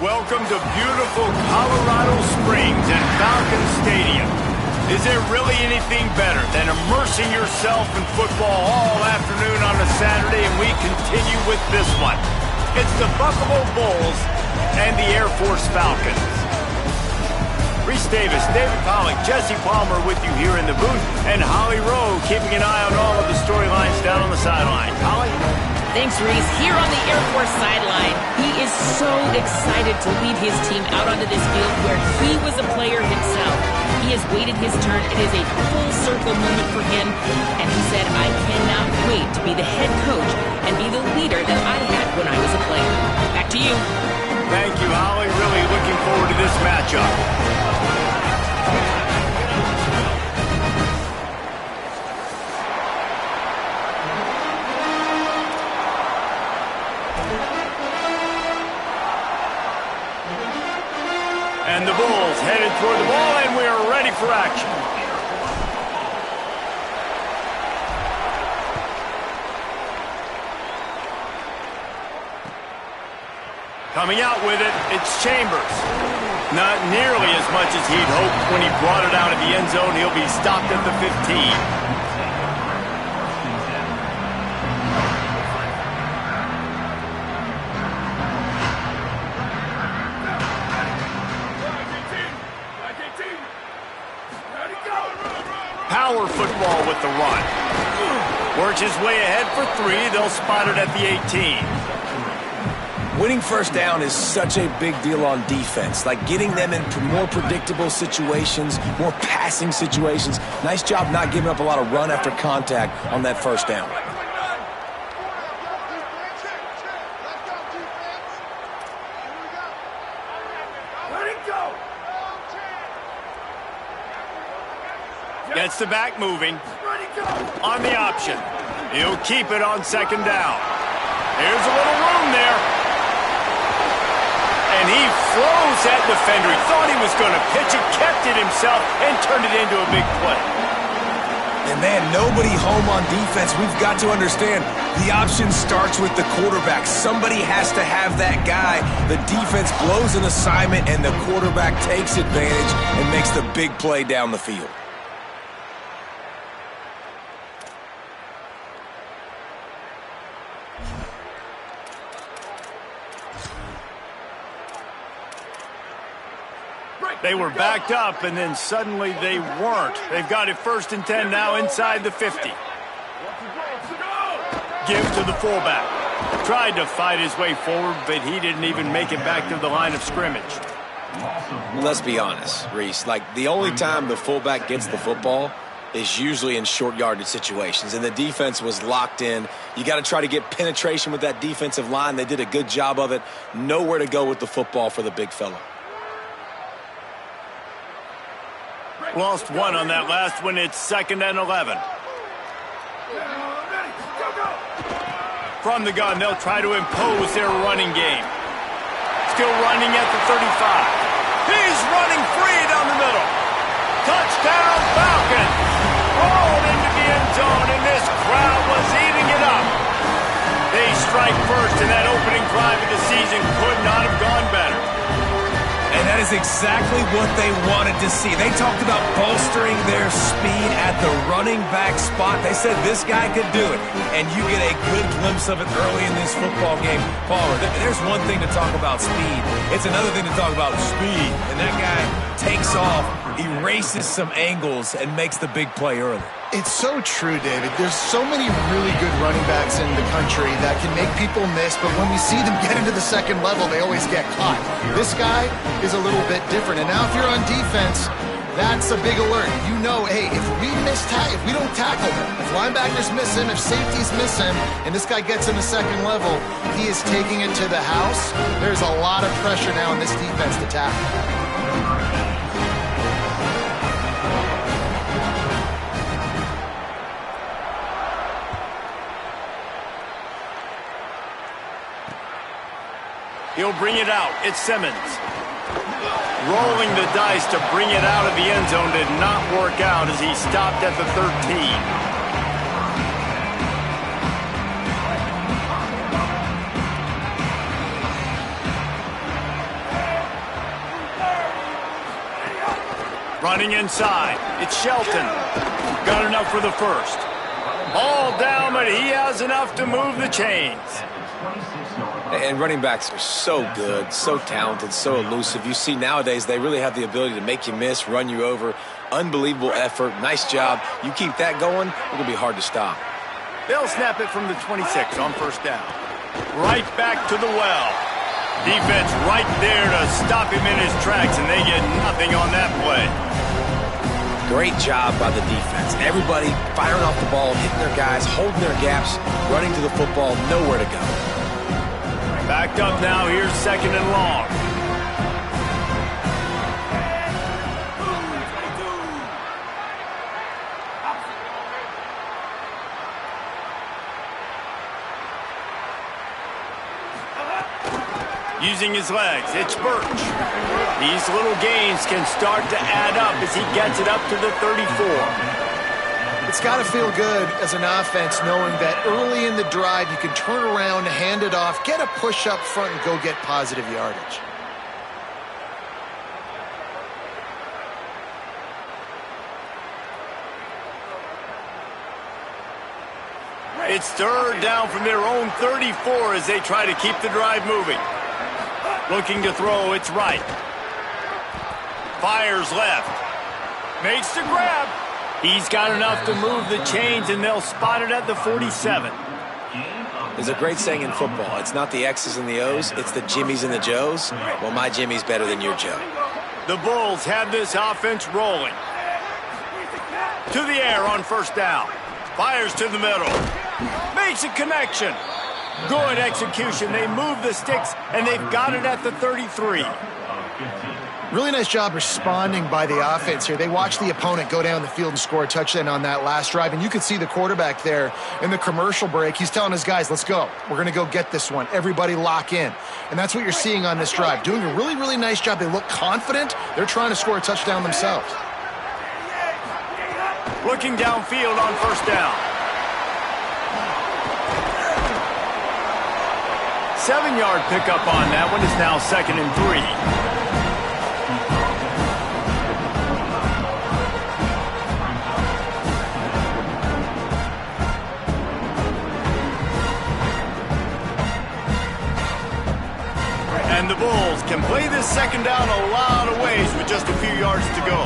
Welcome to beautiful Colorado Springs and Falcon Stadium. Is there really anything better than immersing yourself in football all afternoon on a Saturday? And we continue with this one. It's the Buffalo Bulls and the Air Force Falcons. Reese Davis, David Pollock, Jesse Palmer with you here in the booth, and Holly Rowe keeping an eye on all of the storylines down on the sideline. Holly? Thanks, Reese. Here on the Air Force sideline, he is so excited to lead his team out onto this field where he was a player himself. He has waited his turn. It is a full circle moment for him, and he said, I cannot wait to be the head coach and be the leader that I had when I was a player. Back to you. Thank you, Holly. Really looking forward to this matchup. And the Bulls headed toward the ball, and we are ready for action. Coming out with it, it's Chambers. Not nearly as much as he'd hoped when he brought it out of the end zone. He'll be stopped at the 15. Power football with the run. Works his way ahead for 3. They'll spot it at the 18. Winning first down is such a big deal on defense. Like getting them in more predictable situations, more passing situations. Nice job not giving up a lot of run after contact on that first down. Gets the back moving. On the option. He'll keep it on second down. Here's a little room there. And he froze that defender. He thought he was going to pitch it, kept it himself, and turned it into a big play. And man, nobody home on defense. We've got to understand the option starts with the quarterback. Somebody has to have that guy. The defense blows an assignment, and the quarterback takes advantage and makes the big play down the field. They were backed up, and then suddenly they weren't. They've got it 1st and 10 now inside the 50. Give to the fullback. Tried to fight his way forward, but he didn't even make it back to the line of scrimmage. Let's be honest, Reese. Like, the only time the fullback gets the football is usually in short yardage situations, and the defense was locked in. You got to try to get penetration with that defensive line. They did a good job of it. Nowhere to go with the football for the big fella. Lost one on that last one. It's 2nd and 11. From the gun, they'll try to impose their running game. Still running at the 35. He's running free down the middle. Touchdown, Falcons. Rolled into the end zone, and this crowd was eating it up. They strike first, and that opening drive of the season could not have gone better. And that is exactly what they wanted to see. They talked about bolstering their speed at the running back spot. They said this guy could do it. And you get a good glimpse of it early in this football game. Palmer, there's one thing to talk about speed. It's another thing to talk about speed. And that guy takes off, erases some angles, and makes the big play early. It's so true, David. There's so many really good running backs in the country that can make people miss, but when we see them get into the second level, they always get caught. This guy is a little bit different. And now if you're on defense, that's a big alert. You know, hey, if we don't tackle him, if linebackers miss him, if safeties miss him, and this guy gets in the second level, he is taking it to the house. There's a lot of pressure now in this defense to tackle. He'll bring it out. It's Simmons. Rolling the dice to bring it out of the end zone did not work out as he stopped at the 13. Running inside. It's Shelton. Got enough for the first. All down, but he has enough to move the chains. And running backs are so good, so talented, so elusive. You see nowadays they really have the ability to make you miss, run you over. Unbelievable effort. Nice job. You keep that going, it'll be hard to stop. They'll snap it from the 26 on first down. Right back to the well. Defense right there to stop him in his tracks, and they get nothing on that play. Great job by the defense. Everybody firing off the ball, hitting their guys, holding their gaps, running to the football, nowhere to go. Backed up now, here's second and long. Using his legs, it's Birch. These little gains can start to add up as he gets it up to the 34. It's got to feel good as an offense knowing that early in the drive you can turn around, hand it off, get a push up front, and go get positive yardage. It's third down from their own 34 as they try to keep the drive moving. Looking to throw, it's right. Fires left. Makes the grab. He's got enough to move the chains, and they'll spot it at the 47. There's a great saying in football. It's not the X's and the O's, it's the Jimmies and the Joes. Well, my Jimmy's better than your Joe. The Bulls have this offense rolling. To the air on first down. Fires to the middle. Makes a connection. Good execution. They move the sticks, and they've got it at the 33. Really nice job responding by the offense here. They watched the opponent go down the field and score a touchdown on that last drive, and you could see the quarterback there in the commercial break. He's telling his guys, let's go. We're going to go get this one. Everybody lock in. And that's what you're seeing on this drive. Doing a really, really nice job. They look confident. They're trying to score a touchdown themselves. Looking downfield on first down. 7-yard pickup on that one is now 2nd and 3. And the Bulls can play this second down a lot of ways with just a few yards to go.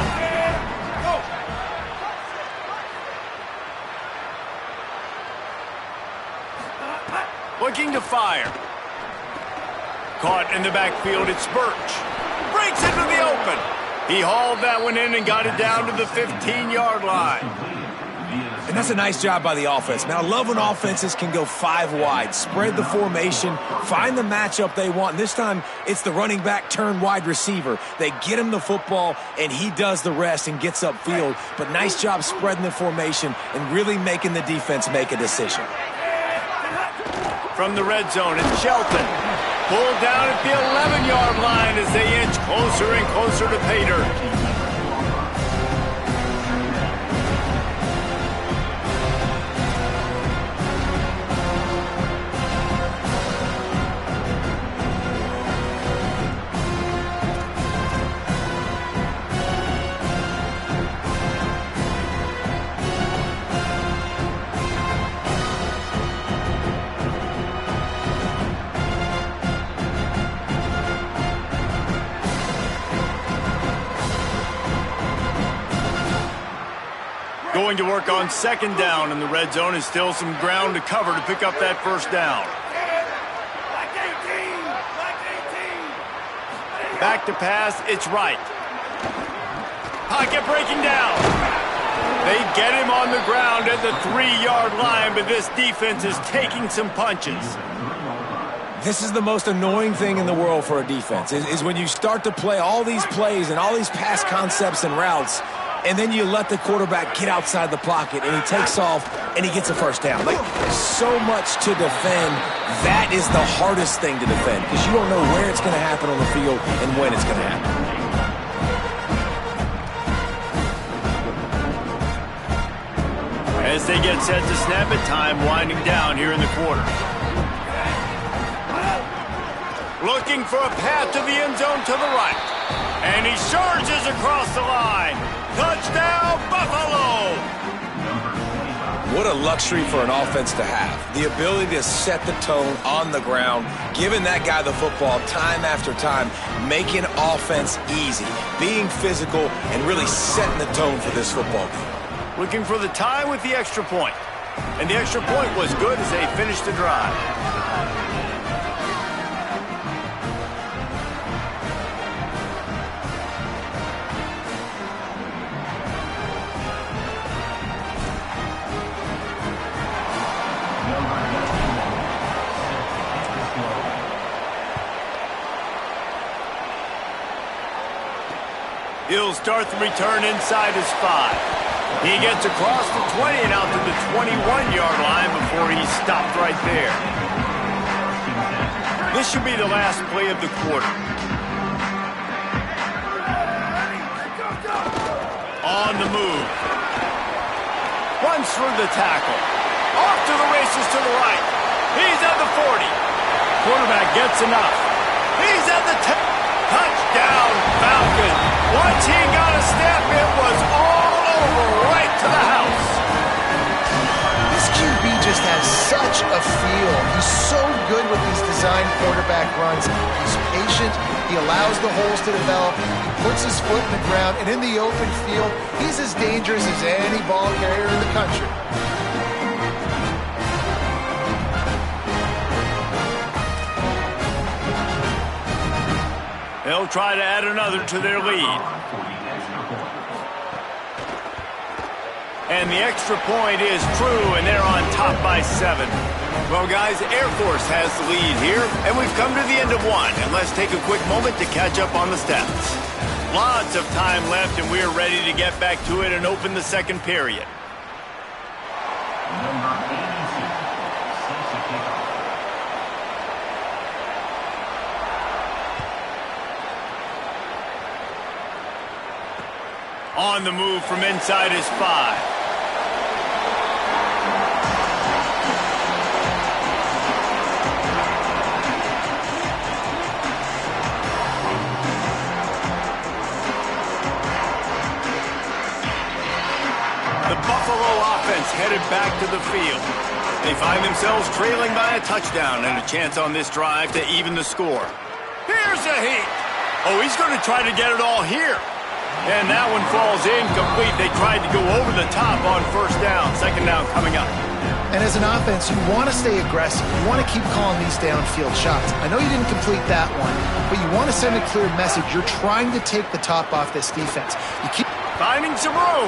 Looking to fire. Caught in the backfield, it's Birch. Breaks into the open. He hauled that one in and got it down to the 15-yard line. And that's a nice job by the offense. Man, I love when offenses can go 5 wide, spread the formation, find the matchup they want. And this time, it's the running back turn wide receiver. They get him the football, and he does the rest and gets upfield. But nice job spreading the formation and really making the defense make a decision. From the red zone, it's Shelton. Pulled down at the 11-yard line as they inch closer and closer to pay dirt. Going to work on second down in the red zone, and still some ground to cover to pick up that first down. Back to pass, it's right. Pocket breaking down. They get him on the ground at the 3-yard line, but this defense is taking some punches. This is the most annoying thing in the world for a defense, is when you start to play all these plays and all these pass concepts and routes, and then you let the quarterback get outside the pocket, and he takes off, and he gets a first down. Like, so much to defend. That is the hardest thing to defend, because you don't know where it's going to happen on the field and when it's going to happen. As they get set to snap it, time winding down here in the quarter. Looking for a path to the end zone to the right. And he charges across the line. Touchdown, Buffalo! What a luxury for an offense to have. The ability to set the tone on the ground, giving that guy the football time after time, making offense easy, being physical, and really setting the tone for this football game. Looking for the tie with the extra point. And the extra point was good as they finished the drive. He'll start the return inside his 5. He gets across the 20 and out to the 21-yard line before he's stopped right there. This should be the last play of the quarter. On the move. Runs through the tackle. Off to the races to the right. He's at the 40. Quarterback gets enough. He's at the 10. Touchdown, Falcons. Once he got a step, it was all over, right to the house. This QB just has such a feel. He's so good with these design quarterback runs. He's patient. He allows the holes to develop. He puts his foot in the ground, and in the open field, he's as dangerous as any ball carrier in the country. They'll try to add another to their lead. And the extra point is true, and they're on top by 7. Well, guys, Air Force has the lead here, and we've come to the end of one. And let's take a quick moment to catch up on the stats. Lots of time left, and we're ready to get back to it and open the second period. On the move from inside his 5. The Buffalo offense headed back to the field. They find themselves trailing by a touchdown and a chance on this drive to even the score. Here's a heat. Oh, he's going to try to get it all here. And that one falls incomplete. They tried to go over the top on first down. Second down coming up. And as an offense, you want to stay aggressive. You want to keep calling these downfield shots. I know you didn't complete that one, but you want to send a clear message. You're trying to take the top off this defense. You keep finding some room.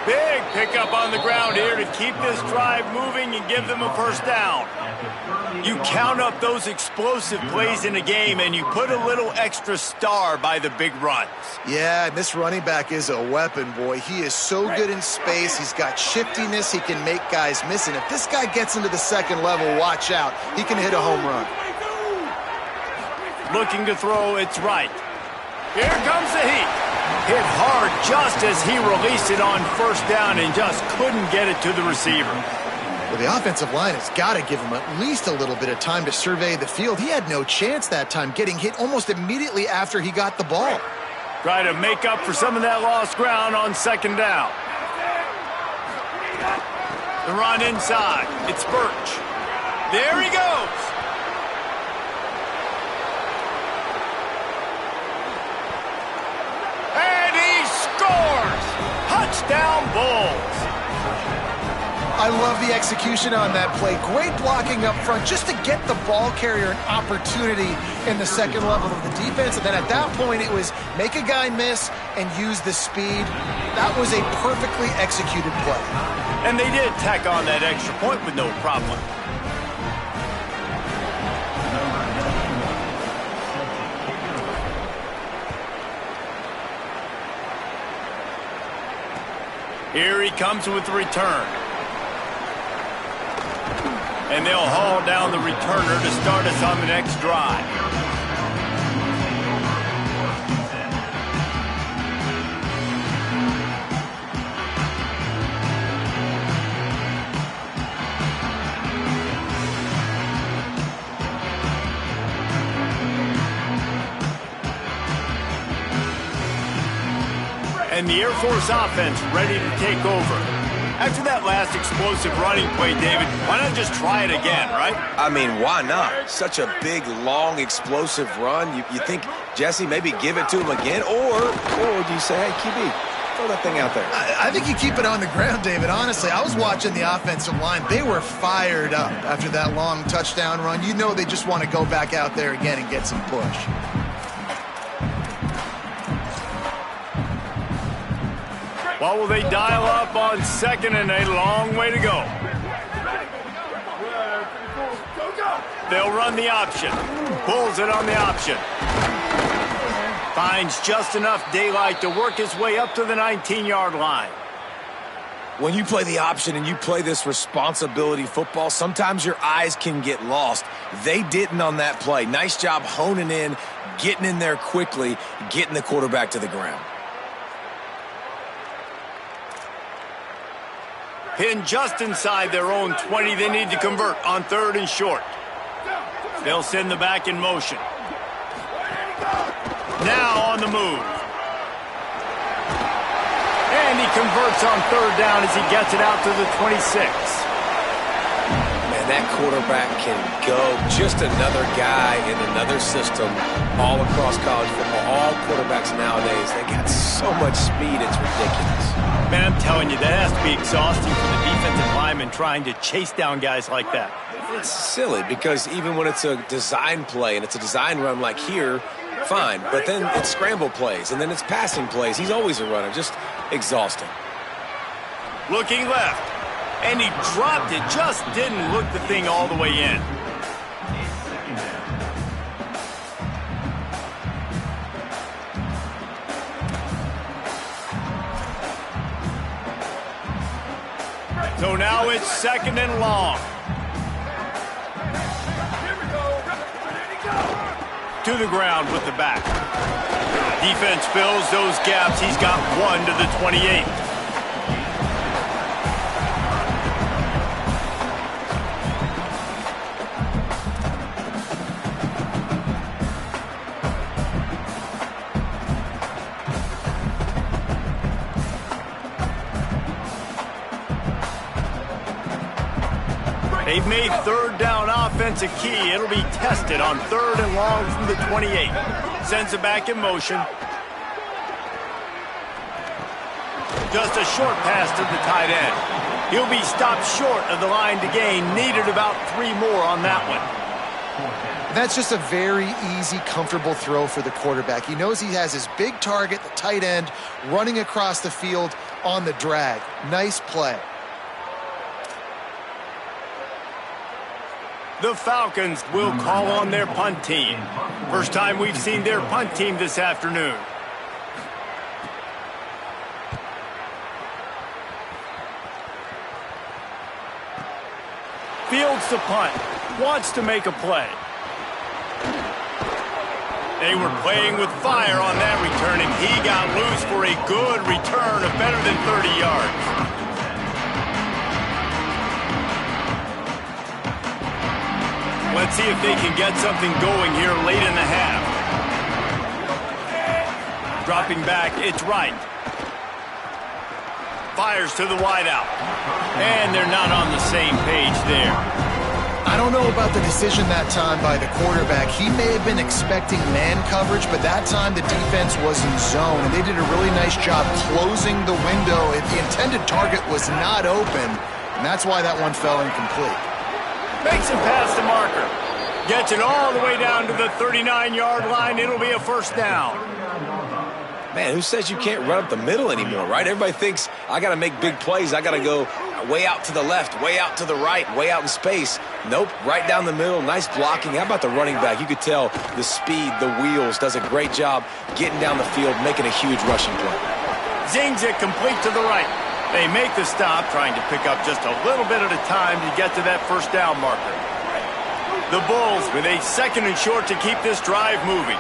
Big pickup on the ground here to keep this drive moving and give them a first down. You count up those explosive plays in a game, and you put a little extra star by the big runs. Yeah, and this running back is a weapon, boy. He is so good in space. He's got shiftiness. He can make guys miss. And if this guy gets into the second level, watch out. He can hit a home run. Looking to throw, it's right. Here comes the heat. Hit hard just as he released it on first down and just couldn't get it to the receiver. Well, the offensive line has got to give him at least a little bit of time to survey the field. He had no chance that time, getting hit almost immediately after he got the ball. Try to make up for some of that lost ground on second down. The run inside. It's Birch. There he goes. And he scores! Touchdown, Bulls. I love the execution on that play. Great blocking up front just to get the ball carrier an opportunity in the second level of the defense. And then at that point, it was make a guy miss and use the speed. That was a perfectly executed play. And they did tack on that extra point with no problem. Here he comes with the return. And they'll haul down the returner to start us on the next drive. And the Air Force offense ready to take over. After that last explosive running play, David, why not just try it again, right? I mean, why not? Such a big, long, explosive run. You think, Jesse, maybe give it to him again? Or do you say, hey, QB, throw that thing out there? I think you keep it on the ground, David. Honestly, I was watching the offensive line. They were fired up after that long touchdown run. You know they just want to go back out there again and get some push. What will they dial up on second and a long way to go? They'll run the option. Pulls it on the option. Finds just enough daylight to work his way up to the 19-yard line. When you play the option and you play this responsibility football, sometimes your eyes can get lost. They didn't on that play. Nice job honing in, getting in there quickly, getting the quarterback to the ground. Pinned just inside their own 20. They need to convert on 3rd and short. They'll send the back in motion. Now on the move. And he converts on 3rd down as he gets it out to the 26. Man, that quarterback can go. Just another guy in another system all across college football. All quarterbacks nowadays, they got so much speed, it's ridiculous. Man, I'm telling you, that has to be exhausting for the defensive lineman trying to chase down guys like that. It's silly because even when it's a design play and it's a design run like here, fine. But then it's scramble plays and then it's passing plays. He's always a runner. Just exhausting. Looking left. And he dropped it. Just didn't look the thing all the way in. So now it's 2nd and long. To the ground with the back. Defense fills those gaps. He's got 1 to the 28. They've made 3rd down offense a key. It'll be tested on 3rd and long from the 28. Sends it back in motion. Just a short pass to the tight end. He'll be stopped short of the line to gain. Needed about 3 more on that one. That's just a very easy, comfortable throw for the quarterback. He knows he has his big target, the tight end, running across the field on the drag. Nice play. The Falcons will call on their punt team. First time we've seen their punt team this afternoon. Fields the punt. Wants to make a play. They were playing with fire on that return, and he got loose for a good return of better than 30 yards. Let's see if they can get something going here late in the half. Dropping back, it's right. Fires to the wideout. And they're not on the same page there. I don't know about the decision that time by the quarterback. He may have been expecting man coverage, but that time the defense was in zone, and they did a really nice job closing the window. If the intended target was not open, and that's why that one fell incomplete. Makes him pass the marker. Gets it all the way down to the 39-yard line. It'll be a 1st down. Man, who says you can't run up the middle anymore, right? Everybody thinks, I got to make big plays. I got to go way out to the left, way out to the right, way out in space. Nope, right down the middle. Nice blocking. How about the running back? You could tell the speed, the wheels, does a great job getting down the field, making a huge rushing play. Zings it complete to the right. They make the stop, trying to pick up just a little bit at a time to get to that 1st down marker. The Bulls with a 2nd and short to keep this drive moving.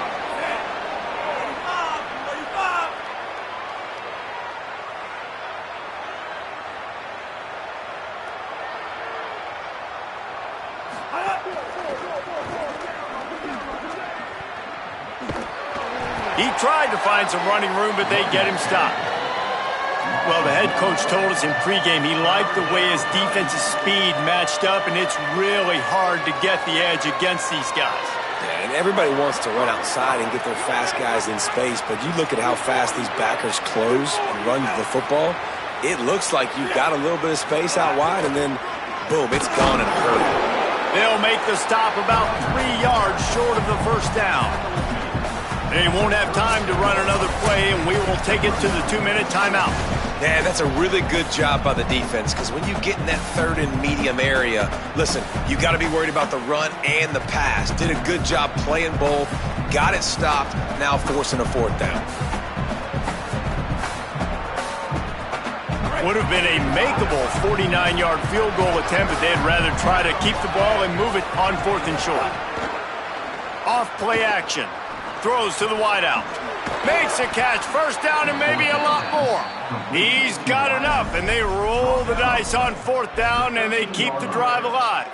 He tried to find some running room, but they get him stopped. Well, the head coach told us in pregame he liked the way his defensive speed matched up, and it's really hard to get the edge against these guys. Yeah, and everybody wants to run outside and get their fast guys in space, but you look at how fast these backers close and run the football, it looks like you've got a little bit of space out wide, and then, boom, it's gone in a hurry. They'll make the stop about 3 yards short of the first down. They won't have time to run another play, and we will take it to the 2-minute timeout. Yeah, that's a really good job by the defense, because when you get in that third and medium area, listen, you got to be worried about the run and the pass. Did a good job playing both, got it stopped, now forcing a fourth down. Would have been a makeable 49-yard field goal attempt, but they'd rather try to keep the ball and move it on 4th and short. Off play action. Throws to the wideout. Makes a catch. First down and maybe a lot more. He's got enough, and they roll the dice on 4th down, and they keep the drive alive.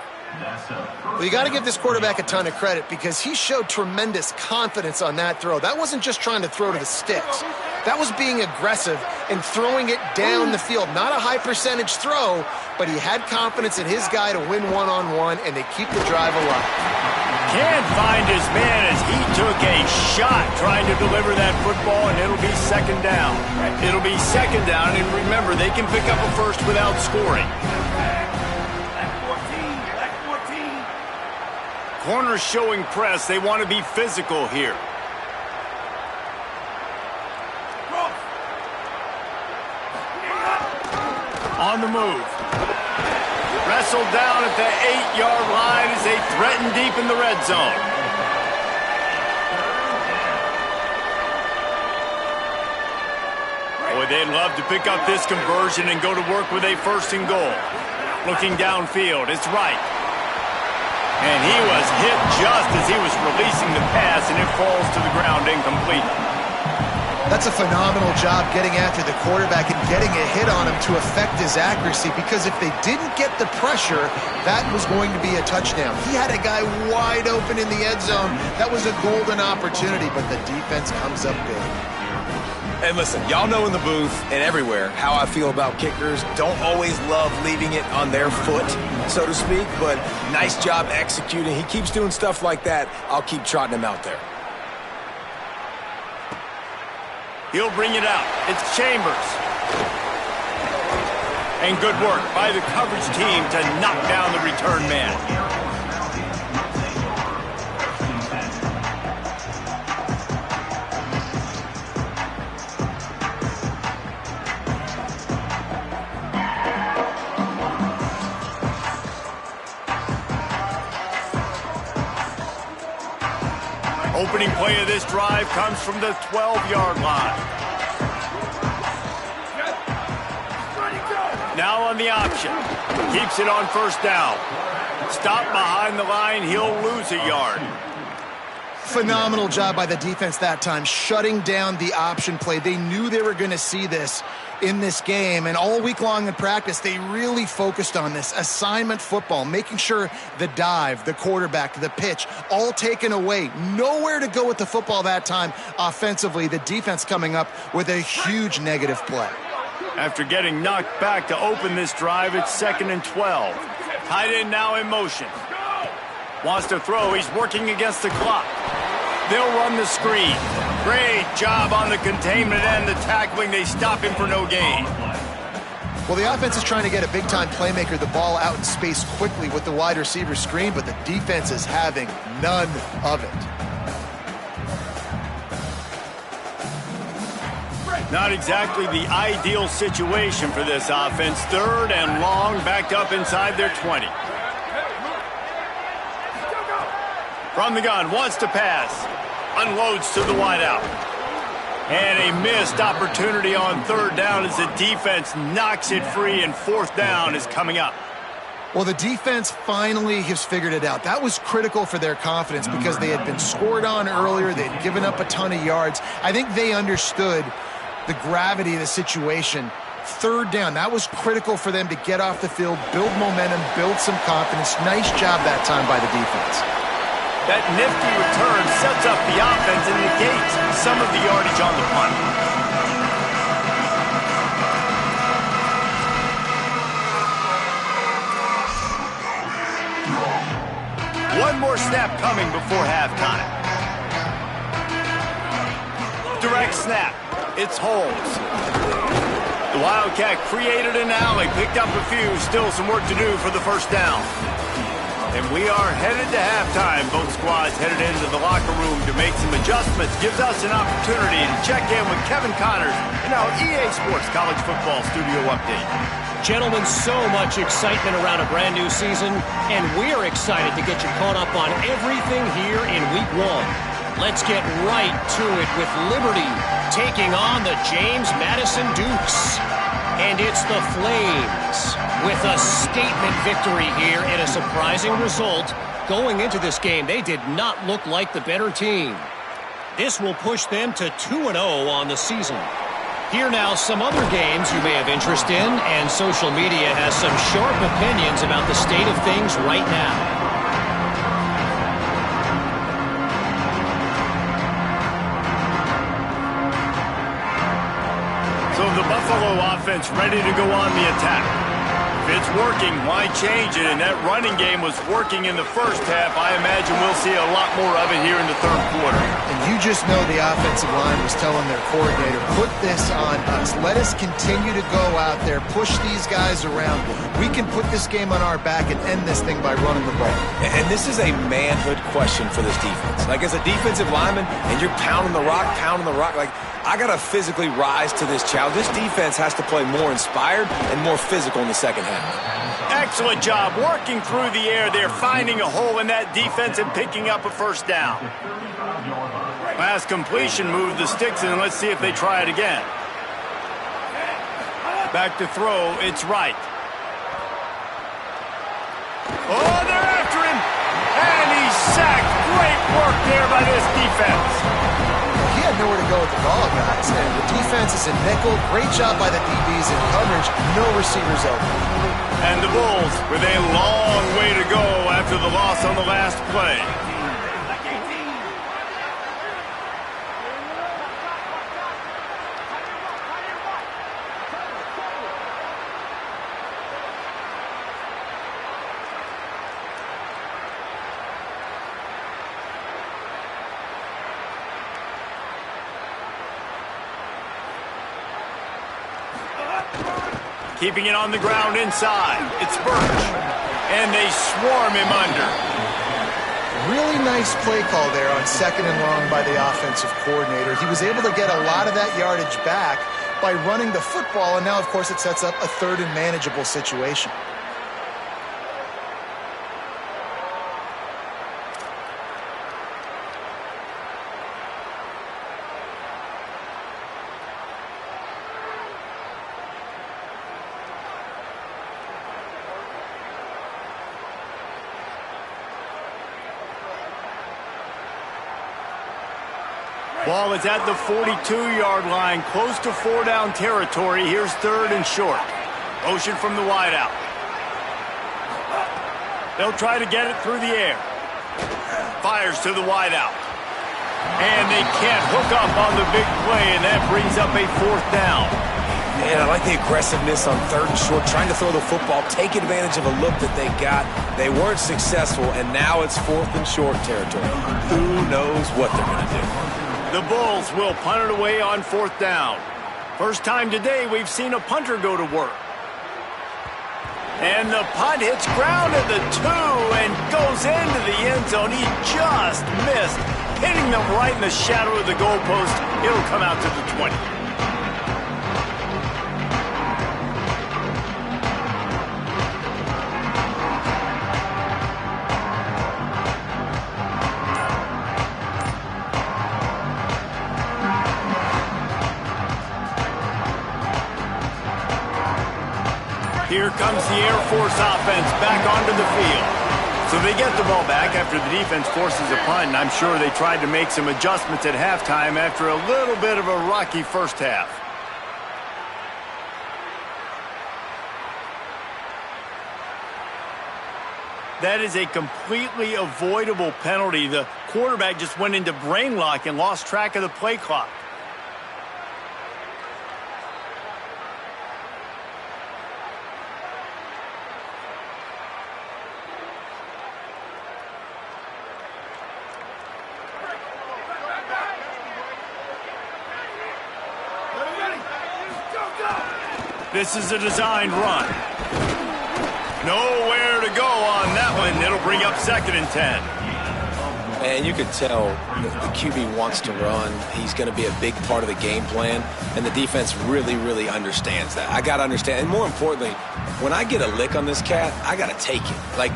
Well, you got to give this quarterback a ton of credit because he showed tremendous confidence on that throw. That wasn't just trying to throw to the sticks. That was being aggressive and throwing it down the field. Not a high-percentage throw, but he had confidence in his guy to win one-on-one, and they keep the drive alive. Can't find his man as he took a shot trying to deliver that football, and it'll be 2nd down. It'll be 2nd down, and remember, they can pick up a first without scoring. Corners showing press. They want to be physical here. On the move. Wrestled down at the 8-yard line as they threaten deep in the red zone. Boy, they'd love to pick up this conversion and go to work with a 1st and goal. Looking downfield, it's right. And he was hit just as he was releasing the pass, and it falls to the ground incomplete. That's a phenomenal job getting after the quarterback and getting a hit on him to affect his accuracy, because if they didn't get the pressure, that was going to be a touchdown. He had a guy wide open in the end zone. That was a golden opportunity, but the defense comes up big. And listen, y'all know in the booth and everywhere how I feel about kickers. Don't always love leaving it on their foot, so to speak, but nice job executing. He keeps doing stuff like that. I'll keep trotting him out there. He'll bring it out. It's Chambers. And good work by the coverage team to knock down the return man. Opening play of this drive comes from the 12-yard line. Now on the option. Keeps it on 1st down. Stop behind the line. He'll lose a yard. Phenomenal job by the defense that time, shutting down the option play. They knew they were going to see this in this game, and all week long in practice, they really focused on this assignment football, making sure the dive, the quarterback, the pitch, all taken away. Nowhere to go with the football that time offensively. The defense coming up with a huge negative play. After getting knocked back to open this drive, it's 2nd and 12. Tight end now in motion. Wants to throw. He's working against the clock. They'll run the screen. Great job on the containment and the tackling. They stop him for no gain. Well, the offense is trying to get a big-time playmaker the ball out in space quickly with the wide receiver screen, but the defense is having none of it. Not exactly the ideal situation for this offense. 3rd and long, backed up inside their 20. From the gun, wants to pass. Unloads to the wideout. And a missed opportunity on 3rd down as the defense knocks it free, and 4th down is coming up. Well, the defense finally has figured it out. That was critical for their confidence because they had been scored on earlier. They had given up a ton of yards. I think they understood the gravity of the situation. 3rd down, that was critical for them to get off the field, build momentum, build some confidence. Nice job that time by the defense. That nifty return sets up the offense and negates some of the yardage on the punt. One more snap coming before halftime. Direct snap. It's Holmes. The Wildcat created an alley, picked up a few, still some work to do for the first down. And we are headed to halftime. Both squads headed into the locker room to make some adjustments. Gives us an opportunity to check in with Kevin Connors in our EA Sports College Football Studio Update. Gentlemen, so much excitement around a brand new season, and we're excited to get you caught up on everything here in Week 1. Let's get right to it with Liberty taking on the James Madison Dukes. And it's the Flames with a statement victory here and a surprising result. Going into this game, they did not look like the better team. This will push them to 2-0 on the season. Here now, some other games you may have interest in, and social media has some sharp opinions about the state of things right now. So the Buffalo offense ready to go on the attack. If it's working, why change it? And that running game was working in the first half. I imagine we'll see a lot more of it here in the third quarter. And you just know the offensive line was telling their coordinator, put this on us. Let us continue to go out there, push these guys around. We can put this game on our back and end this thing by running the ball. And this is a manhood question for this defense. Like, as a defensive lineman, and you're pounding the rock, like, I got to physically rise to this challenge. This defense has to play more inspired and more physical in the second half. Excellent job working through the air there, finding a hole in that defense and picking up a first down. Pass completion, move the sticks, and let's see if they try it again. Back to throw, it's right. Oh, they're after him! And he's sacked. Great work there by this defense. He had nowhere to go with the ball, guys. And the defense is in nickel. Great job by the DBs in coverage. No receivers open. And the Bulls with a long way to go after the loss on the last play. Keeping it on the ground inside. It's Birch. And they swarm him under. Really nice play call there on 2nd and long by the offensive coordinator. He was able to get a lot of that yardage back by running the football, and now, of course, it sets up a 3rd and manageable situation. Ball is at the 42-yard line, close to 4-down territory. Here's 3rd and short. Motion from the wideout. They'll try to get it through the air. Fires to the wideout. And they can't hook up on the big play, and that brings up a 4th down. Man, I like the aggressiveness on 3rd and short, trying to throw the football, take advantage of a look that they got. They weren't successful, and now it's 4th and short territory. Who knows what they're going to do? The Bulls will punt it away on 4th down. First time today we've seen a punter go to work. And the punt hits ground at the 2 and goes into the end zone. He just missed, hitting them right in the shadow of the goalpost. It'll come out to the 20. Here comes the Air Force offense back onto the field. So they get the ball back after the defense forces a punt, and I'm sure they tried to make some adjustments at halftime after a little bit of a rocky first half. That is a completely avoidable penalty. The quarterback just went into brain lock and lost track of the play clock. This is a designed run. Nowhere to go on that one. It'll bring up 2nd and 10. And you could tell the QB wants to run. He's going to be a big part of the game plan, and the defense really, really understands that. I got to understand. And more importantly, when I get a lick on this cat, I got to take it. Like,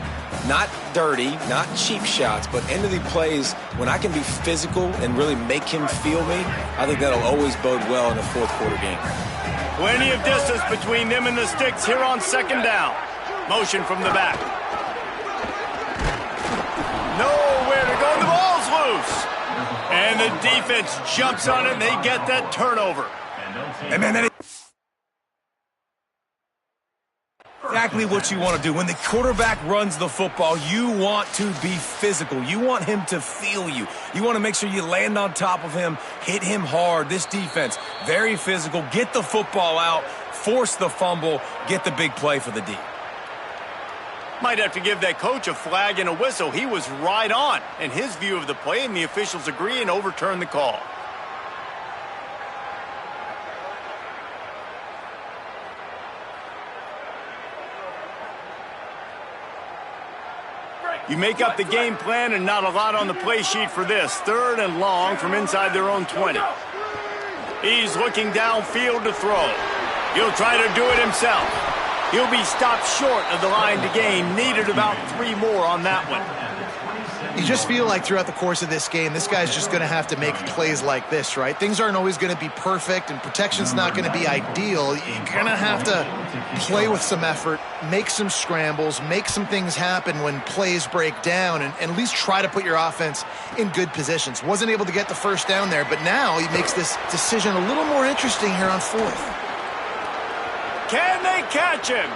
not dirty, not cheap shots, but end of the plays, when I can be physical and really make him feel me, I think that'll always bode well in a fourth-quarter game. Plenty of distance between them and the sticks here on 2nd down. Motion from the back. Nowhere to go. The ball's loose. And the defense jumps on it, and they get that turnover. And man, that is exactly what you want to do. When the quarterback runs the football, you want to be physical. You want him to feel you. You want to make sure you land on top of him, hit him hard. This defense, very physical. Get the football out, force the fumble, get the big play for the D. Might have to give that coach a flag and a whistle. He was right on in his view of the play, and the officials agree and overturn the call. You make up the game plan and not a lot on the play sheet for this. 3rd and long from inside their own 20. He's looking downfield to throw. He'll try to do it himself. He'll be stopped short of the line to gain. Needed about 3 more on that one. You just feel like throughout the course of this game, this guy's just going to have to make plays like this, right? Things aren't always going to be perfect, and protection's not going to be ideal. You're going to have to play with some effort, make some scrambles, make some things happen when plays break down, and at least try to put your offense in good positions. Wasn't able to get the 1st down there, but now he makes this decision a little more interesting here on 4th. Can they catch him?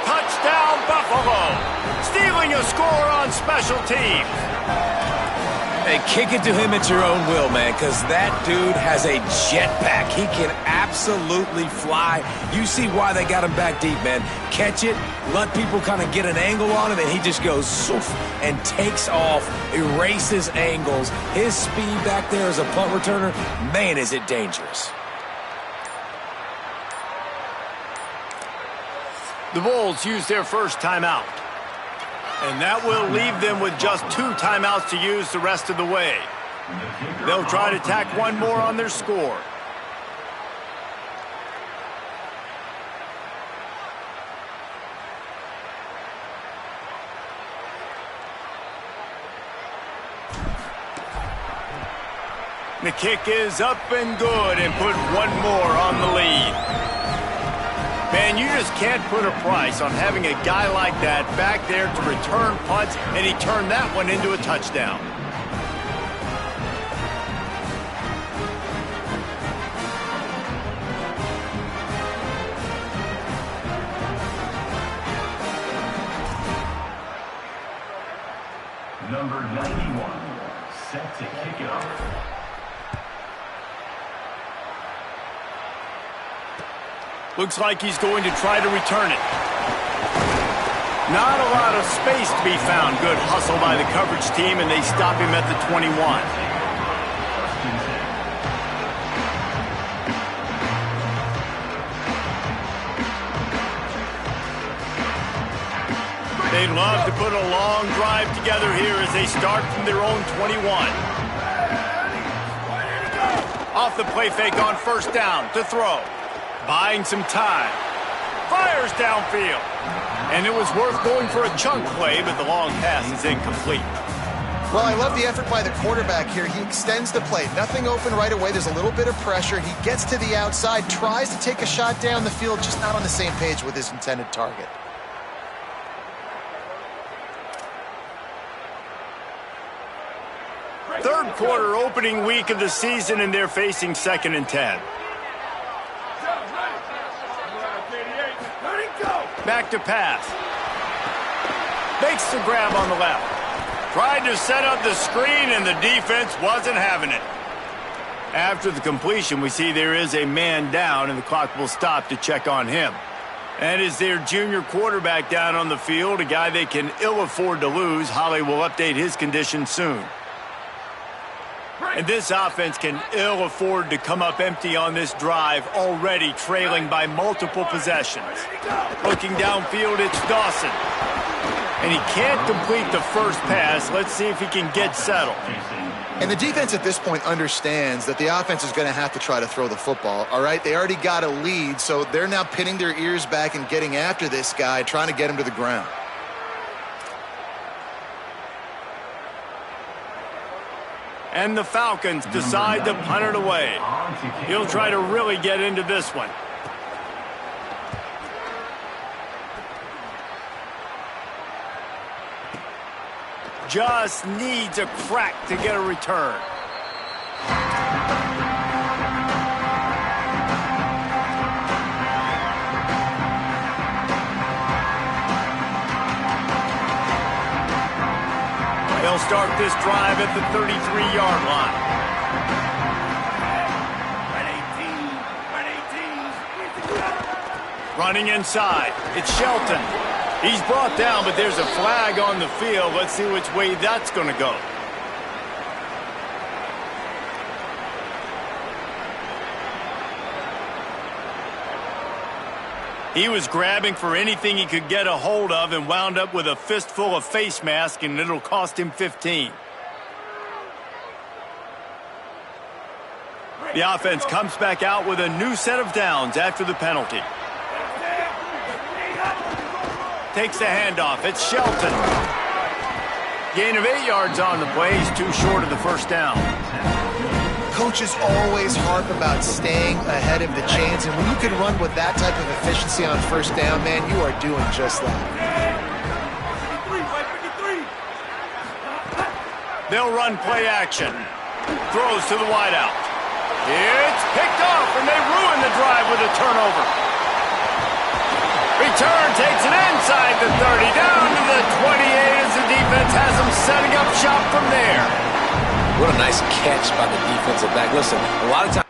Touchdown, Buffalo. Stealing a score on special teams. Hey, kick it to him at your own will, man, because that dude has a jetpack. He can absolutely fly. You see why they got him back deep, man. Catch it, let people kind of get an angle on it, and he just goes soof and takes off, erases angles. His speed back there as a punt returner, man, is it dangerous. The Bulls use their first timeout. And that will leave them with just 2 timeouts to use the rest of the way. They'll try to tack 1 more on their score. The kick is up and good and put 1 more on the lead. Man, you just can't put a price on having a guy like that back there to return punts, and he turned that one into a touchdown. Number 91, set to kick it off. Looks like he's going to try to return it. Not a lot of space to be found. Good hustle by the coverage team, and they stop him at the 21. They'd love to put a long drive together here as they start from their own 21. Off the play fake on 1st down to throw. Buying some time. Fires downfield. And it was worth going for a chunk play, but the long pass is incomplete. Well, I love the effort by the quarterback here. He extends the play. Nothing open right away. There's a little bit of pressure. He gets to the outside, tries to take a shot down the field, just not on the same page with his intended target. Third quarter opening week of the season, and they're facing 2nd and 10. Back to pass. Makes the grab on the left. Tried to set up the screen, and the defense wasn't having it. After the completion, we see there is a man down, and the clock will stop to check on him. That is their junior quarterback down on the field, a guy they can ill afford to lose. Holly will update his condition soon. And this offense can ill afford to come up empty on this drive, already trailing by multiple possessions. Looking downfield, it's Dawson. And he can't complete the first pass. Let's see if he can get settled. And the defense at this point understands that the offense is going to have to try to throw the football, all right? They already got a lead, so they're now pinning their ears back and getting after this guy, trying to get him to the ground. And the Falcons decide to punt it away. He'll try to really get into this one. Just needs a crack to get a return. They'll start this drive at the 33-yard line. Running inside, it's Shelton. He's brought down, but there's a flag on the field. Let's see which way that's going to go. He was grabbing for anything he could get a hold of and wound up with a fistful of face mask, and it'll cost him 15. The offense comes back out with a new set of downs after the penalty. Takes the handoff. It's Shelton. Gain of 8 yards on the play. He's too short of the first down. Coaches always harp about staying ahead of the chains, and when you can run with that type of efficiency on first down, man, you are doing just that. They'll run play action. Throws to the wideout. It's picked off, and they ruin the drive with a turnover. Return takes it inside the 30, down to the 28 as the defense has them setting up shop from there. What a nice catch by the defensive back. Listen, a lot of times...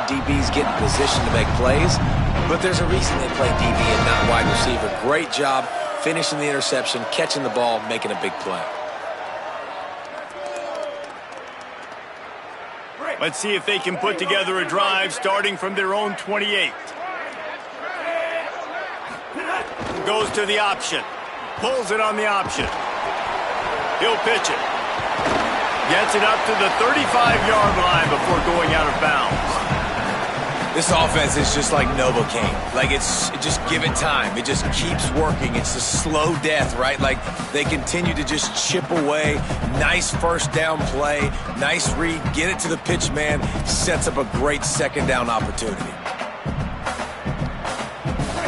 DBs get in position to make plays, but there's a reason they play DB and not wide receiver. Great job finishing the interception, catching the ball, making a big play. Let's see if they can put together a drive starting from their own 28. Goes to the option. Pulls it on the option. He'll pitch it. Gets it up to the 35-yard line before going out of bounds. This offense is just like Novocaine. Like, just give it time. It just keeps working. It's a slow death, right? Like, they continue to just chip away. Nice first down play. Nice read. Get it to the pitch man. Sets up a great second down opportunity.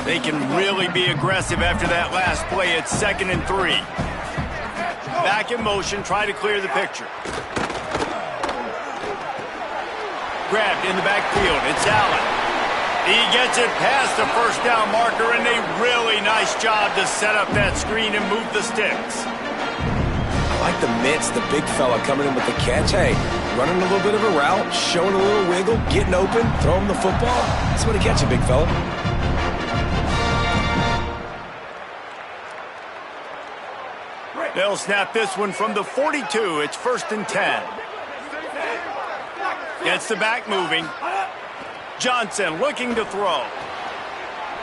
They can really be aggressive after that last play. It's 2nd and 3. Back in motion. Try to clear the picture. Grabbed in the backfield. It's Allen. He gets it past the first down marker, and a really nice job to set up that screen and move the sticks. I like the mitts, the big fella coming in with the catch. Hey, running a little bit of a route, showing a little wiggle, getting open, throwing the football. That's what he catch you, big fella. They'll snap this one from the 42. It's 1st and 10. Gets the back moving. Johnson looking to throw.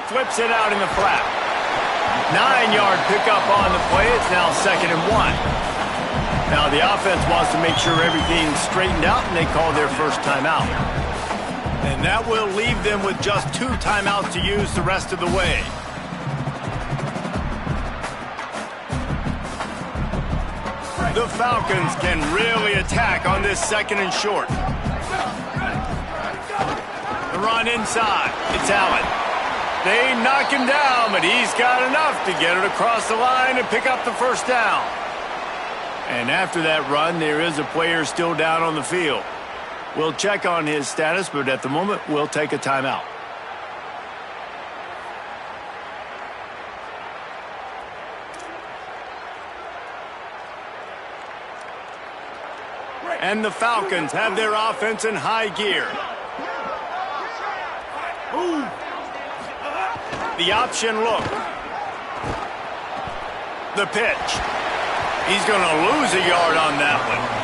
Flips it out in the flat. 9-yard pickup on the play. It's now 2nd and 1. Now the offense wants to make sure everything's straightened out, and they call their first timeout. And that will leave them with just 2 timeouts to use the rest of the way. The Falcons can really attack on this 2nd and short. The run inside. It's Allen. They knock him down, but he's got enough to get it across the line and pick up the 1st down. And after that run, there is a player still down on the field. We'll check on his status, but at the moment, we'll take a timeout. And the Falcons have their offense in high gear. The option look. The pitch. He's going to lose a yard on that one.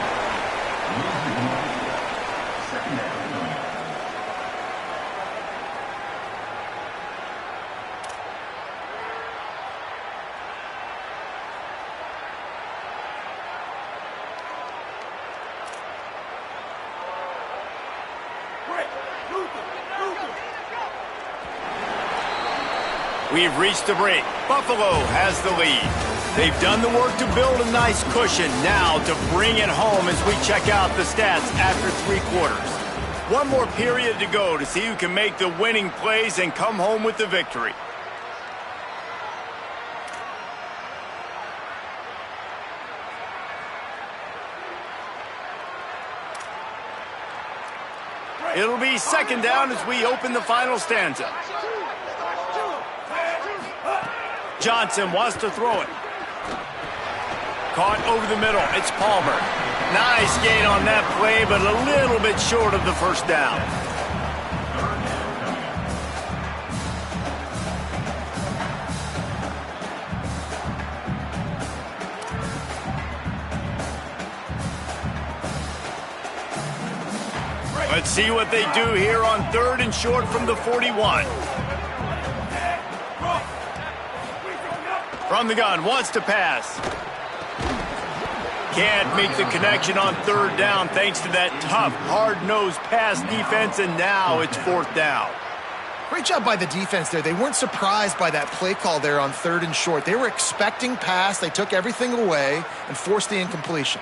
We've reached the break. Buffalo has the lead. They've done the work to build a nice cushion. Now to bring it home as we check out the stats after 3 quarters. One more period to go to see who can make the winning plays and come home with the victory. It'll be 2nd down as we open the final stanza. Johnson wants to throw it. Caught over the middle. It's Palmer. Nice gain on that play, but a little bit short of the 1st down. Let's see what they do here on 3rd and short from the 41. From the gun, wants to pass. Can't make the connection on 3rd down thanks to that tough, hard-nosed pass defense, and now it's 4th down. Great job by the defense there. They weren't surprised by that play call there on 3rd and short. They were expecting pass. They took everything away and forced the incompletion.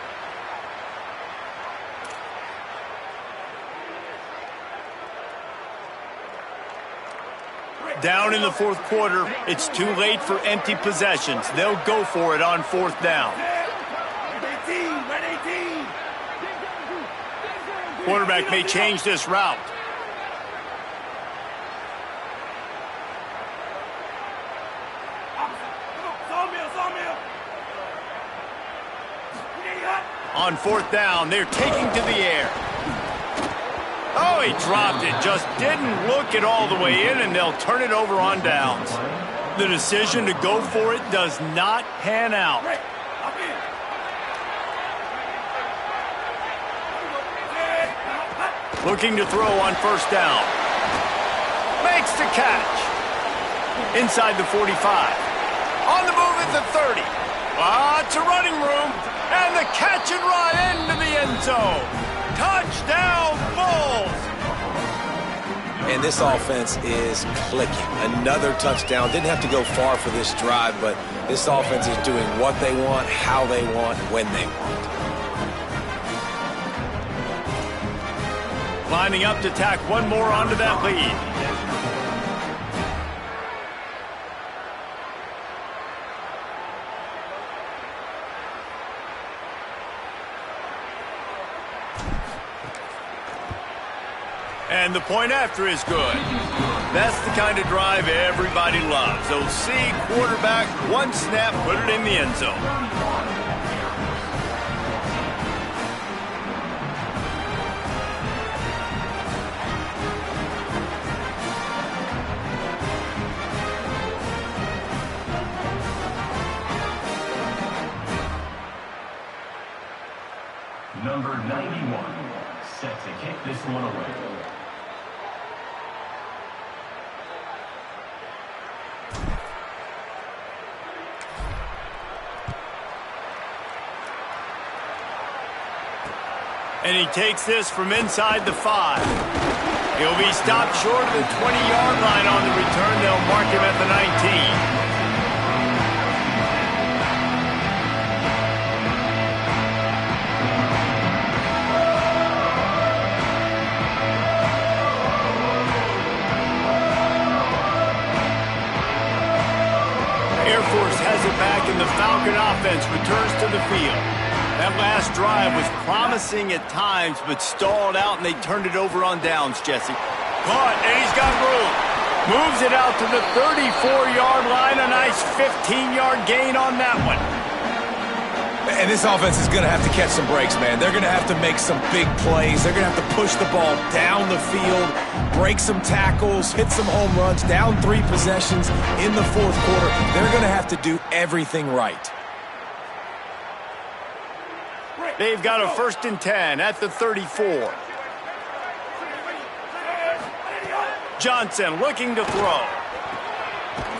Down in the 4th quarter, it's too late for empty possessions. They'll go for it on 4th down. Quarterback may change this route. On 4th down, they're taking to the air. Oh, he dropped it. Just didn't look it all the way in, and they'll turn it over on downs. The decision to go for it does not pan out. Looking to throw on 1st down. Makes the catch. Inside the 45. On the move at the 30. Lots of running room. And the catch and run into the end zone. Touchdown, Bulls! And this offense is clicking. Another touchdown. Didn't have to go far for this drive, but this offense is doing what they want, how they want, when they want. Lining up to tack one more onto that lead. And the point after is good. That's the kind of drive everybody loves. OC, quarterback, one snap, put it in the end zone. Number 91, set to kick this one away. And he takes this from inside the 5. He'll be stopped short of the 20-yard line on the return. They'll mark him at the 19. offense returns to the field. That last drive was promising at times, but stalled out, and they turned it over on downs, Jesse. Caught, and he's got room. Moves it out to the 34-yard line. A nice 15-yard gain on that one. And this offense is going to have to catch some breaks, man. They're going to have to make some big plays. They're going to have to push the ball down the field, break some tackles, hit some home runs, down 3 possessions in the fourth quarter. They're going to have to do everything right. They've got a 1st and 10 at the 34. Johnson looking to throw.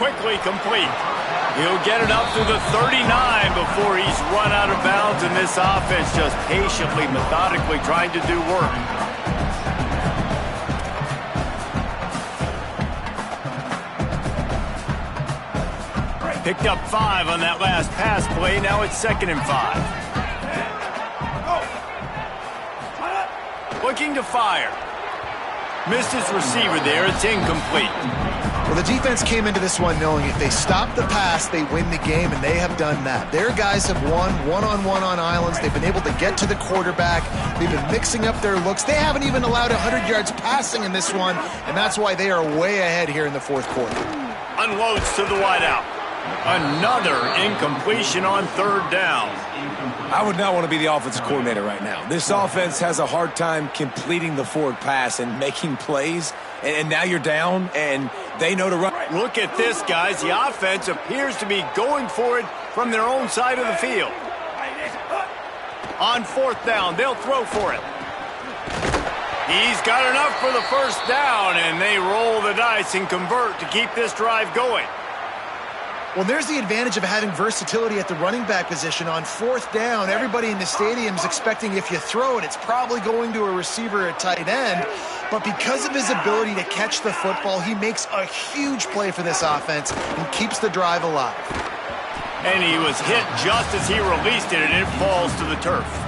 Quickly complete. He'll get it up to the 39 before he's run out of bounds, and this offense just patiently, methodically trying to do work. Picked up 5 on that last pass play. Now it's 2nd and 5. Looking to fire. Missed his receiver there. It's incomplete. Well, the defense came into this one knowing if they stop the pass, they win the game, and they have done that. Their guys have won one-on-one on islands. They've been able to get to the quarterback. They've been mixing up their looks. They haven't even allowed 100 yards passing in this one, and that's why they are way ahead here in the fourth quarter. Unloads to the wideout. Another incompletion on 3rd down. I would not want to be the offensive coordinator right now. This offense has a hard time completing the forward pass and making plays, and now you're down, and they know to run. Look at this, guys. The offense appears to be going for it from their own side of the field. On 4th down, they'll throw for it. He's got enough for the 1st down, and they roll the dice and convert to keep this drive going. Well, there's the advantage of having versatility at the running back position. On 4th down, everybody in the stadium is expecting if you throw it, it's probably going to a receiver at tight end. But because of his ability to catch the football, he makes a huge play for this offense and keeps the drive alive. And he was hit just as he released it, and it falls to the turf.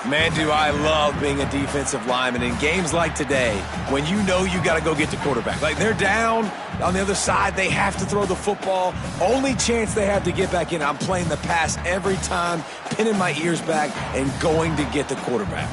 Man, do I love being a defensive lineman in games like today when you know you got to go get the quarterback. Like, they're down on the other side. They have to throw the football. Only chance they have to get back in. I'm playing the pass every time, pinning my ears back and going to get the quarterback.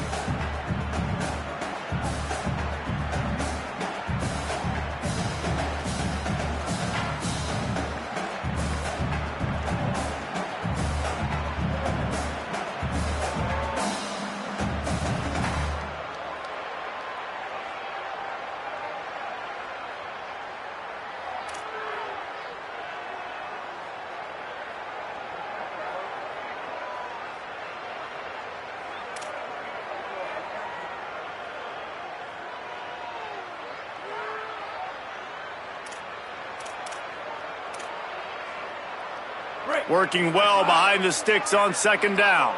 Working well behind the sticks on 2nd down.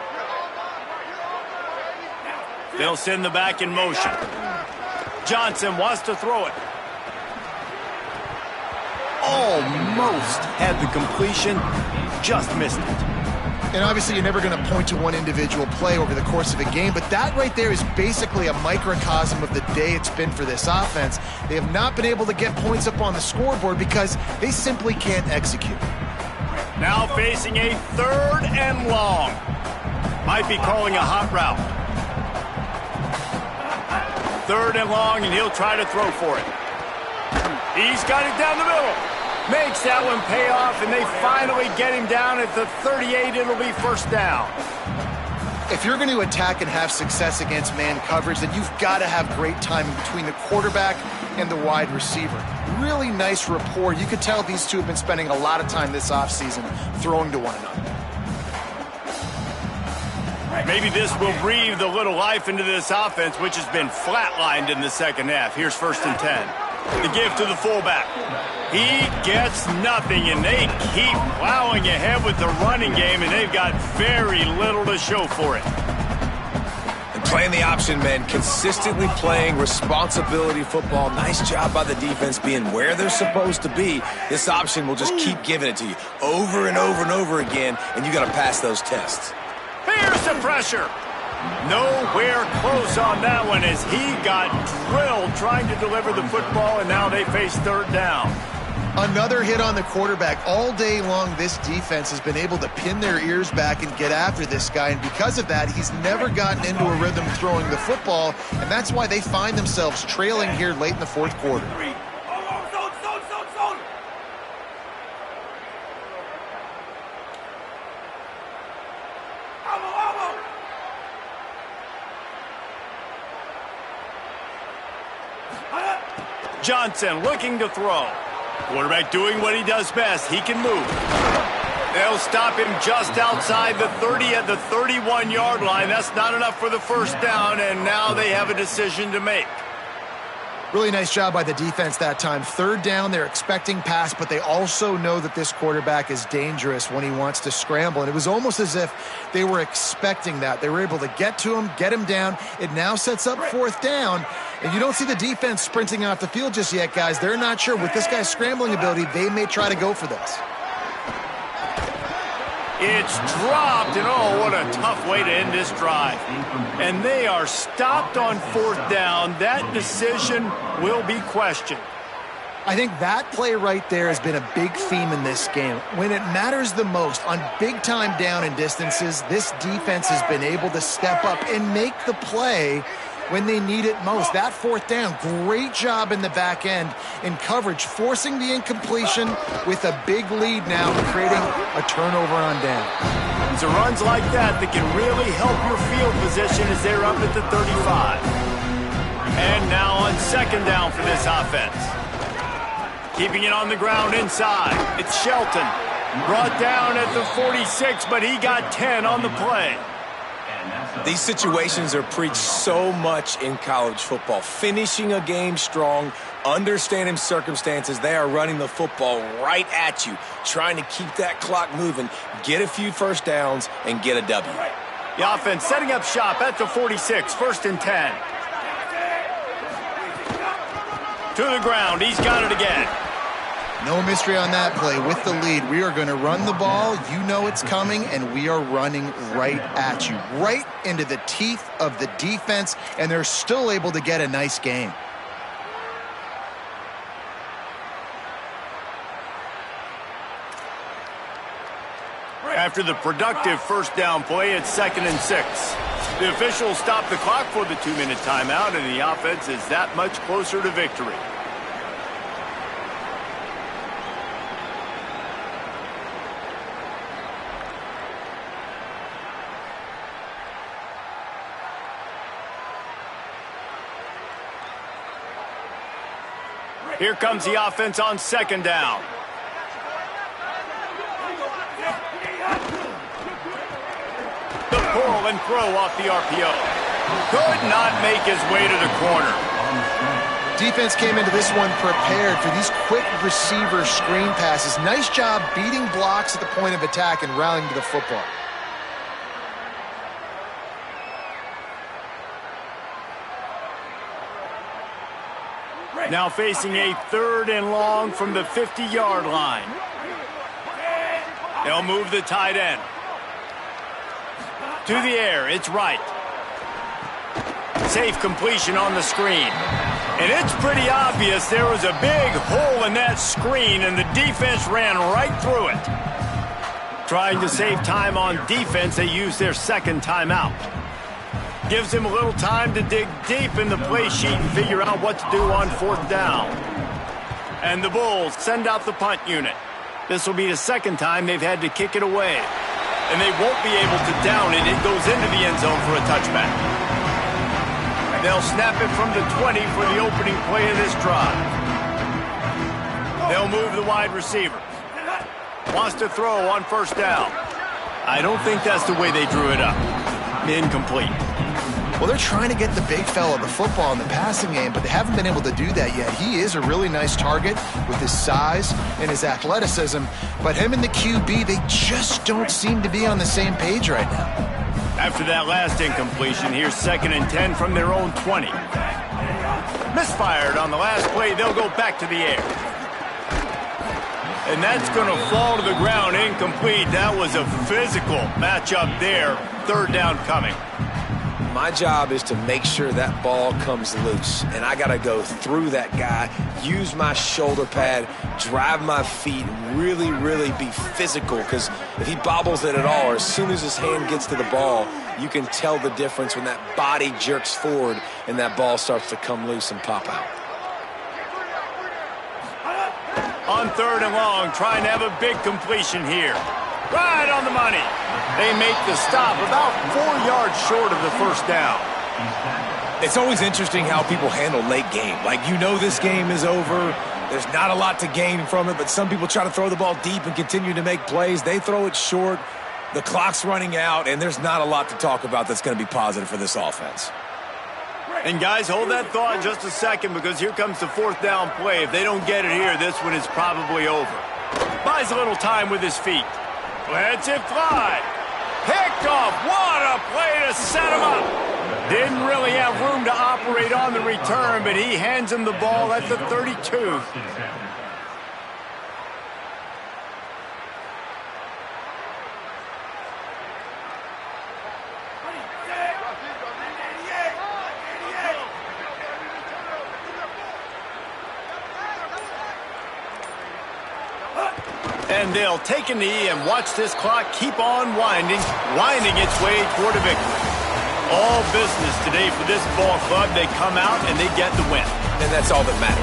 They'll send the back in motion. Johnson wants to throw it. Almost had the completion, just missed it. And obviously you're never going to point to one individual play over the course of a game, but that right there is basically a microcosm of the day it's been for this offense. They have not been able to get points up on the scoreboard because they simply can't execute. Now facing a 3rd and long. Might be calling a hot route. 3rd and long, and he'll try to throw for it. He's got it down the middle. Makes that one pay off, and they finally get him down at the 38. It'll be 1st down. If you're going to attack and have success against man coverage, then you've got to have great timing between the quarterback and the wide receiver. Really nice rapport. You could tell these two have been spending a lot of time this offseason throwing to one another. Maybe this will breathe a little life into this offense, which has been flatlined in the 2nd half. Here's 1st and 10. The give to the fullback. He gets nothing, and they keep plowing ahead with the running game, and they've got very little to show for it. And playing the option, man, consistently playing responsibility football. Nice job by the defense being where they're supposed to be. This option will just keep giving it to you over and over and over again, and you got to pass those tests. Here's the pressure. Nowhere close on that one as he got drilled trying to deliver the football, and now they face 3rd down. Another hit on the quarterback. All day long, this defense has been able to pin their ears back and get after this guy, and because of that, he's never gotten into a rhythm throwing the football, and that's why they find themselves trailing here late in the fourth quarter. Johnson looking to throw. Quarterback doing what he does best. He can move. They'll stop him just outside the 30 at the 31-yard line. That's not enough for the first down, and now they have a decision to make. Really nice job by the defense that time. Third down, they're expecting pass, but they also know that this quarterback is dangerous when he wants to scramble. And it was almost as if they were expecting that. They were able to get to him, get him down. It now sets up fourth down. And you don't see the defense sprinting off the field just yet, guys. They're not sure. With this guy's scrambling ability, they may try to go for this. It's dropped, and oh, what a tough way to end this drive. And they are stopped on fourth down. That decision will be questioned. I think that play right there has been a big theme in this game. When it matters the most, on big-time down and distances, this defense has been able to step up and make the play when they need it most. That fourth down, great job in the back end in coverage, forcing the incompletion with a big lead now, creating a turnover on down. It's runs like that can really help your field position as they're up at the 35. And now on second down for this offense. Keeping it on the ground inside. It's Shelton. Brought down at the 46, but he got 10 on the play. These situations are preached so much in college football. Finishing a game strong, understanding circumstances. They are running the football right at you, trying to keep that clock moving, get a few first downs, and get a W. The offense setting up shop at the 46, first and 10. To the ground, he's got it again. No mystery on that play. With the lead, we are going to run the ball. You know it's coming, and we are running right at you, right into the teeth of the defense, and they're still able to get a nice gain. After the productive first down play, it's 2nd and 6. The officials stop the clock for the 2-minute timeout, and the offense is that much closer to victory. Here comes the offense on second down. The pull and throw off the RPO. Could not make his way to the corner. Defense came into this one prepared for these quick receiver screen passes. Nice job beating blocks at the point of attack and rallying to the football. Now facing a 3rd and long from the 50-yard line. They'll move the tight end. To the air, it's right. Safe completion on the screen. And it's pretty obvious there was a big hole in that screen, and the defense ran right through it. Trying to save time on defense, they use their second timeout. Gives him a little time to dig deep in the play sheet and figure out what to do on fourth down. And the Bulls send out the punt unit. This will be the second time they've had to kick it away. And they won't be able to down it. It goes into the end zone for a touchback. And they'll snap it from the 20 for the opening play of this drive. They'll move the wide receiver. Wants to throw on first down. I don't think that's the way they drew it up. Incomplete. Well, they're trying to get the big fella the football in the passing game, but they haven't been able to do that yet. He is a really nice target with his size and his athleticism, but him and the QB, they just don't seem to be on the same page right now. After that last incompletion, here's 2nd and 10 from their own 20. Misfired on the last play, they'll go back to the air. And that's going to fall to the ground incomplete. That was a physical matchup there. 3rd down coming. My job is to make sure that ball comes loose, and I got to go through that guy, use my shoulder pad, drive my feet, really, really be physical, because if he bobbles it at all, or as soon as his hand gets to the ball, you can tell the difference when that body jerks forward and that ball starts to come loose and pop out. On 3rd and long, trying to have a big completion here. Right on the money. They make the stop about 4 yards short of the first down. It's always interesting how people handle late game. Like, you know this game is over. There's not a lot to gain from it, but some people try to throw the ball deep and continue to make plays. They throw it short. The clock's running out, and there's not a lot to talk about that's going to be positive for this offense. And guys, hold that thought just a second, because here comes the 4th down play. If they don't get it here, this one is probably over. Buys a little time with his feet. Lets it fly. Picked off. What a play to set him up. Didn't really have room to operate on the return, but he hands him the ball at the 32. And they'll take a knee and watch this clock keep on winding its way toward a victory. All business today for this ball club. They come out and they get the win. And that's all that matters.